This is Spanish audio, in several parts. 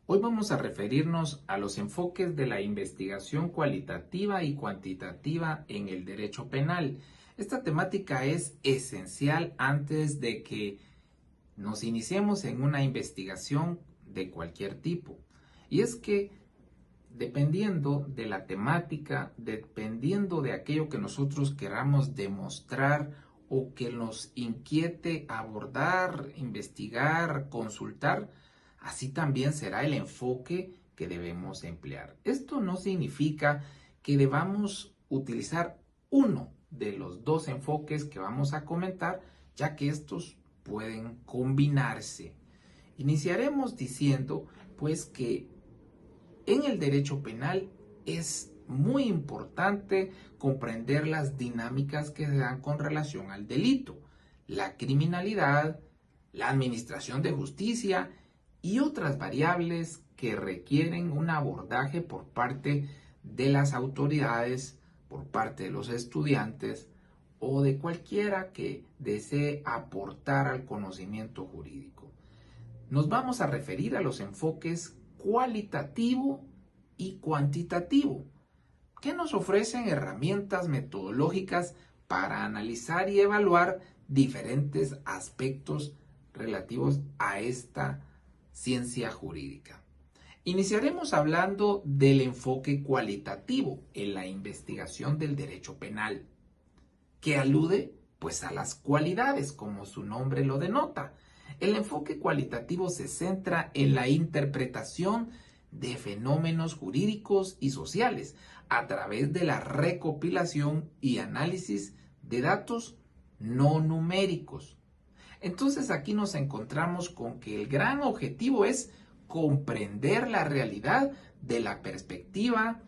Hoy vamos a referirnos a los enfoques de la investigación cualitativa y cuantitativa en el derecho penal. Esta temática es esencial antes de que nos iniciemos en una investigación de cualquier tipo. Y es que dependiendo de la temática, dependiendo de aquello que nosotros queramos demostrar o que nos inquiete abordar, investigar, consultar, así también será el enfoque que debemos emplear. Esto no significa que debamos utilizar uno de los dos enfoques que vamos a comentar, ya que estos pueden combinarse. Iniciaremos diciendo, pues, que en el derecho penal es muy importante comprender las dinámicas que se dan con relación al delito, la criminalidad, la administración de justicia y otras variables que requieren un abordaje por parte de las autoridades, por parte de los estudiantes o de cualquiera que desee aportar al conocimiento jurídico. Nos vamos a referir a los enfoques cualitativo y cuantitativo, que nos ofrecen herramientas metodológicas para analizar y evaluar diferentes aspectos relativos a esta ciencia jurídica. Iniciaremos hablando del enfoque cualitativo en la investigación del derecho penal, que alude pues a las cualidades, como su nombre lo denota. El enfoque cualitativo se centra en la interpretación de fenómenos jurídicos y sociales a través de la recopilación y análisis de datos no numéricos. Entonces aquí nos encontramos con que el gran objetivo es comprender la realidad de la perspectiva,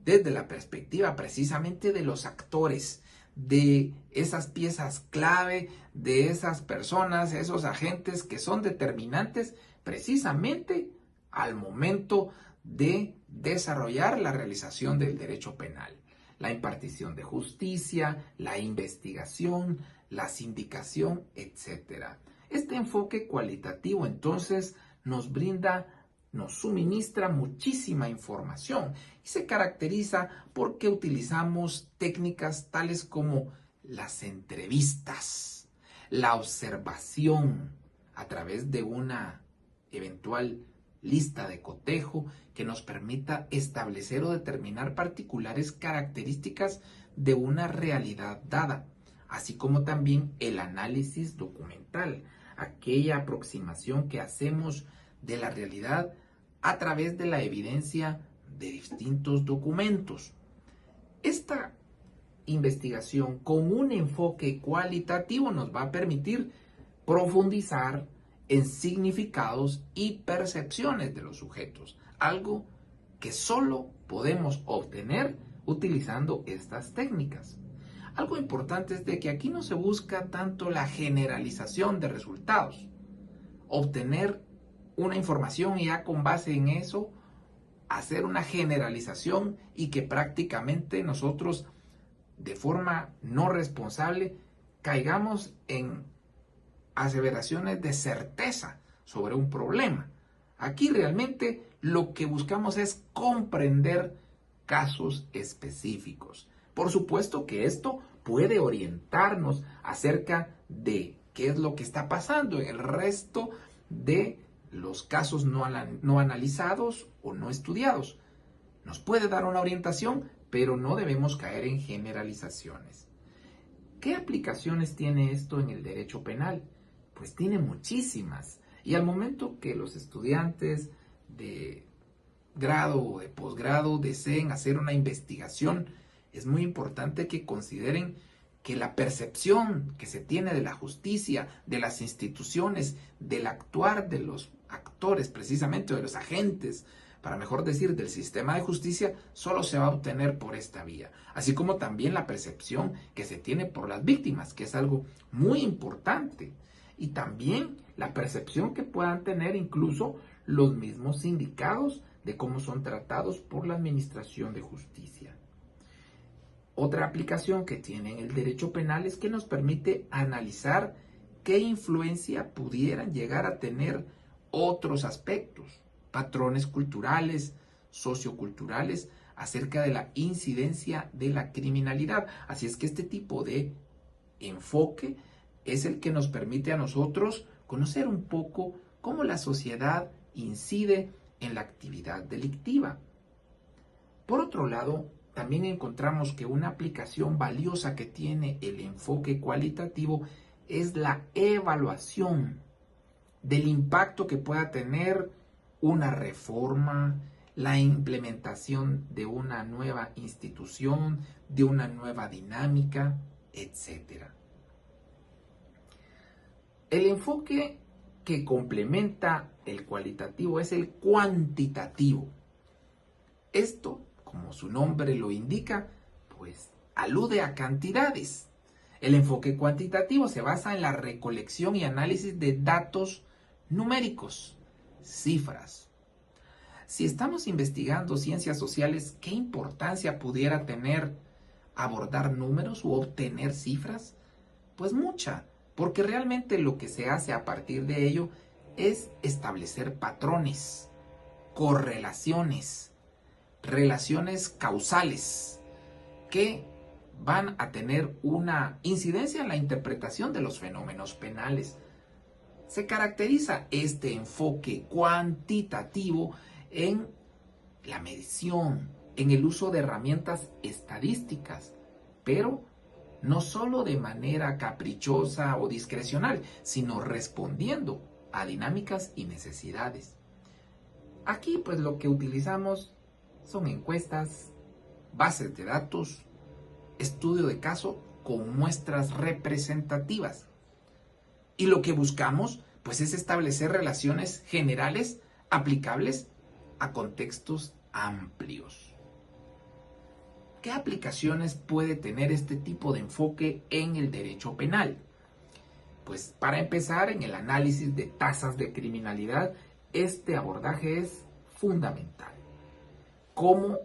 desde la perspectiva precisamente de los actores, de esas piezas clave, de esas personas, esos agentes que son determinantes precisamente al momento de desarrollar la realización del derecho penal. La impartición de justicia, la investigación, la sindicación, etc. Este enfoque cualitativo entonces nos suministra muchísima información y se caracteriza porque utilizamos técnicas tales como las entrevistas, la observación a través de una eventual lista de cotejo que nos permita establecer o determinar particulares características de una realidad dada, así como también el análisis documental, aquella aproximación que hacemos de la realidad a través de la evidencia de distintos documentos. Esta investigación con un enfoque cualitativo nos va a permitir profundizar en significados y percepciones de los sujetos, algo que solo podemos obtener utilizando estas técnicas. Algo importante es de que aquí no se busca tanto la generalización de resultados, obtener una información y ya con base en eso hacer una generalización y que prácticamente nosotros de forma no responsable caigamos en aseveraciones de certeza sobre un problema. Aquí realmente lo que buscamos es comprender casos específicos. Por supuesto que esto puede orientarnos acerca de qué es lo que está pasando en el resto de los casos no analizados o no estudiados. Nos puede dar una orientación, pero no debemos caer en generalizaciones. ¿Qué aplicaciones tiene esto en el derecho penal? Pues tiene muchísimas. Y al momento que los estudiantes de grado o de posgrado deseen hacer una investigación, es muy importante que consideren que la percepción que se tiene de la justicia, de las instituciones, del actuar de los actores, precisamente de los agentes, para mejor decir, del sistema de justicia, solo se va a obtener por esta vía. Así como también la percepción que se tiene por las víctimas, que es algo muy importante. Y también la percepción que puedan tener incluso los mismos sindicados de cómo son tratados por la administración de justicia. Otra aplicación que tiene el derecho penal es que nos permite analizar qué influencia pudieran llegar a tener otros aspectos. patrones culturales, socioculturales, acerca de la incidencia de la criminalidad. Así es que este tipo de enfoque es el que nos permite a nosotros conocer un poco cómo la sociedad incide en la actividad delictiva. Por otro lado, también encontramos que una aplicación valiosa que tiene el enfoque cualitativo es la evaluación del impacto que pueda tener una reforma, la implementación de una nueva institución, de una nueva dinámica, etc. El enfoque que complementa el cualitativo es el cuantitativo. Esto, como su nombre lo indica, pues alude a cantidades. El enfoque cuantitativo se basa en la recolección y análisis de datos numéricos, cifras. Si estamos investigando ciencias sociales, ¿qué importancia pudiera tener abordar números u obtener cifras? Pues mucha, porque realmente lo que se hace a partir de ello es establecer patrones, correlaciones, relaciones causales que van a tener una incidencia en la interpretación de los fenómenos penales. Se caracteriza este enfoque cuantitativo en la medición, en el uso de herramientas estadísticas, pero no solo de manera caprichosa o discrecional, sino respondiendo a dinámicas y necesidades. Aquí pues lo que utilizamos son encuestas, bases de datos, estudio de caso con muestras representativas. Y lo que buscamos pues es establecer relaciones generales aplicables a contextos amplios. ¿Qué aplicaciones puede tener este tipo de enfoque en el derecho penal? Pues para empezar, en el análisis de tasas de criminalidad, este abordaje es fundamental. ¿Cómo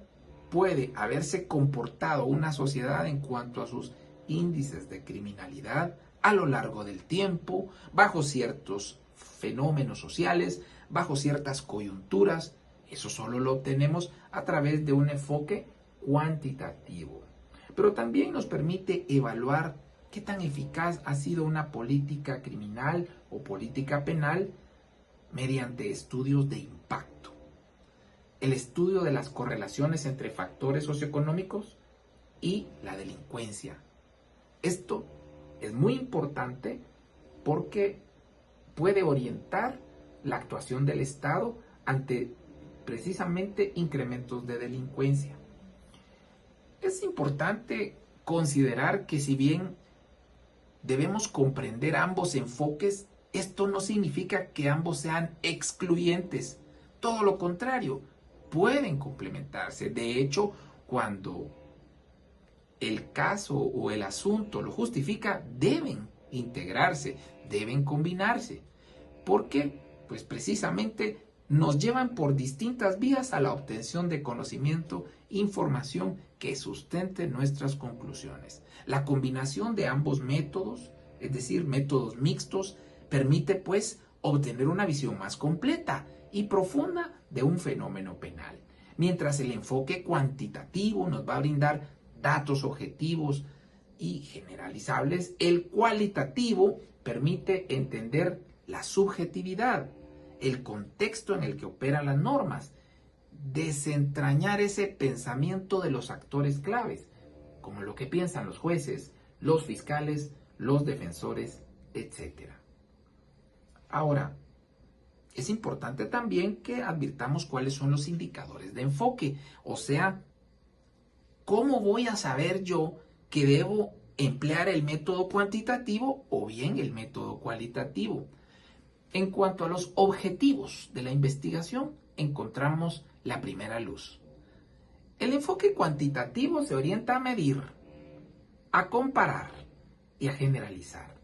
puede haberse comportado una sociedad en cuanto a sus índices de criminalidad a lo largo del tiempo, bajo ciertos fenómenos sociales, bajo ciertas coyunturas? Eso solo lo obtenemos a través de un enfoque cuantitativo. Pero también nos permite evaluar qué tan eficaz ha sido una política criminal o política penal mediante estudios de impacto. El estudio de las correlaciones entre factores socioeconómicos y la delincuencia. Esto es muy importante porque puede orientar la actuación del Estado ante precisamente incrementos de delincuencia. Es importante considerar que si bien debemos comprender ambos enfoques, esto no significa que ambos sean excluyentes. Todo lo contrario, pueden complementarse. De hecho, cuando el caso o el asunto lo justifica, deben integrarse, deben combinarse. Porque, pues precisamente, nos llevan por distintas vías a la obtención de conocimiento, información que sustente nuestras conclusiones. La combinación de ambos métodos, es decir, métodos mixtos, permite pues obtener una visión más completa y profunda de un fenómeno penal. Mientras el enfoque cuantitativo nos va a brindar datos objetivos y generalizables, el cualitativo permite entender la subjetividad, el contexto en el que operan las normas, desentrañar ese pensamiento de los actores claves, como lo que piensan los jueces, los fiscales, los defensores, etc. Ahora, es importante también que advirtamos cuáles son los indicadores de enfoque, o sea, ¿cómo voy a saber yo que debo emplear el método cuantitativo o bien el método cualitativo? En cuanto a los objetivos de la investigación, encontramos la primera luz. El enfoque cuantitativo se orienta a medir, a comparar y a generalizar.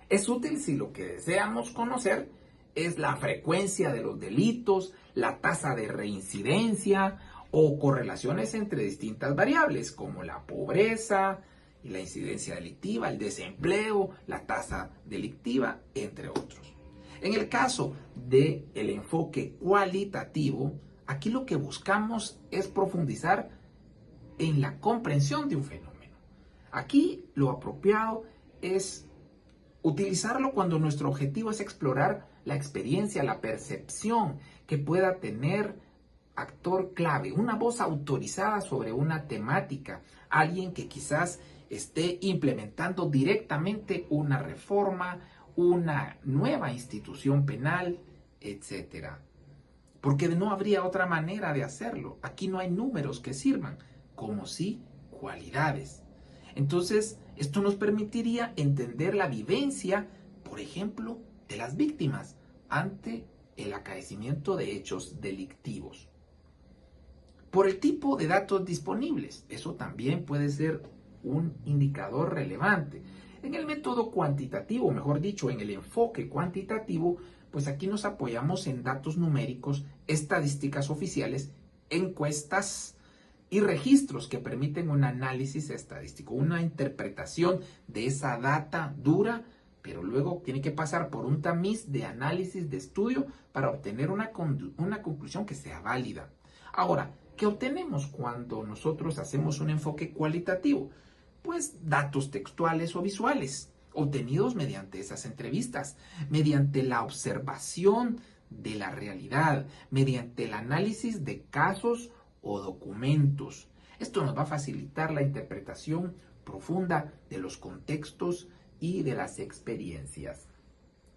Es útil si lo que deseamos conocer es la frecuencia de los delitos, la tasa de reincidencia o correlaciones entre distintas variables como la pobreza y la incidencia delictiva, el desempleo, la tasa delictiva, entre otros. En el caso del enfoque cualitativo, aquí lo que buscamos es profundizar en la comprensión de un fenómeno. Aquí lo apropiado es utilizarlo cuando nuestro objetivo es explorar la experiencia, la percepción que pueda tener actor clave, una voz autorizada sobre una temática, alguien que quizás esté implementando directamente una reforma, una nueva institución penal, etcétera. Porque no habría otra manera de hacerlo. Aquí no hay números que sirvan, como sí cualidades. Entonces, esto nos permitiría entender la vivencia, por ejemplo, de las víctimas ante el acaecimiento de hechos delictivos. Por el tipo de datos disponibles, eso también puede ser un indicador relevante. En el método cuantitativo, mejor dicho, en el enfoque cuantitativo, pues aquí nos apoyamos en datos numéricos, estadísticas oficiales, encuestas y registros que permiten un análisis estadístico, una interpretación de esa data dura, pero luego tiene que pasar por un tamiz de análisis, de estudio, para obtener una conclusión que sea válida. Ahora, ¿qué obtenemos cuando nosotros hacemos un enfoque cualitativo? Pues datos textuales o visuales, obtenidos mediante esas entrevistas, mediante la observación de la realidad, mediante el análisis de casos o documentos. Esto nos va a facilitar la interpretación profunda de los contextos y de las experiencias.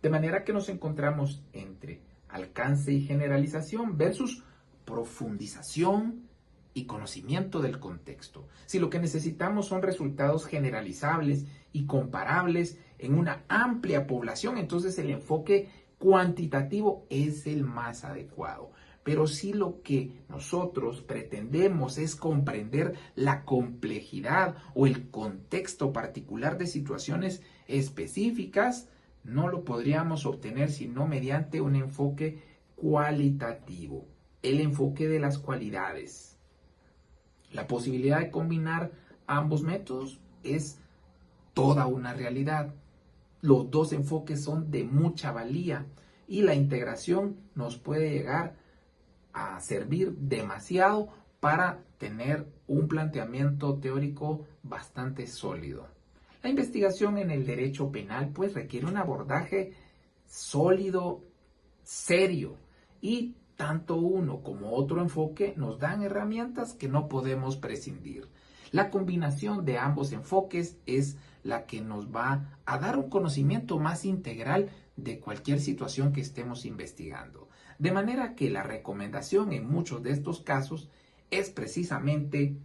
De manera que nos encontramos entre alcance y generalización versus profundización y conocimiento del contexto. Si lo que necesitamos son resultados generalizables y comparables en una amplia población, entonces el enfoque cuantitativo es el más adecuado. Pero si lo que nosotros pretendemos es comprender la complejidad o el contexto particular de situaciones específicas, no lo podríamos obtener sino mediante un enfoque cualitativo, el enfoque de las cualidades. La posibilidad de combinar ambos métodos es toda una realidad. Los dos enfoques son de mucha valía y la integración nos puede llegar a servir demasiado para tener un planteamiento teórico bastante sólido. La investigación en el derecho penal pues requiere un abordaje sólido, serio, y tanto uno como otro enfoque nos dan herramientas que no podemos prescindir. La combinación de ambos enfoques es la que nos va a dar un conocimiento más integral de cualquier situación que estemos investigando. De manera que la recomendación en muchos de estos casos es precisamente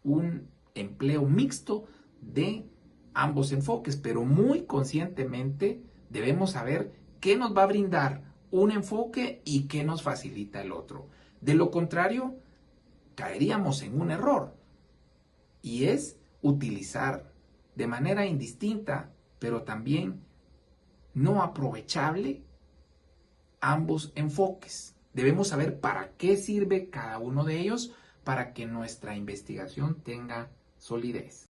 un empleo mixto de ambos enfoques, pero muy conscientemente debemos saber qué nos va a brindar un enfoque y qué nos facilita el otro. De lo contrario, caeríamos en un error, y es utilizar de manera indistinta, pero también no aprovechable, ambos enfoques. Debemos saber para qué sirve cada uno de ellos para que nuestra investigación tenga solidez.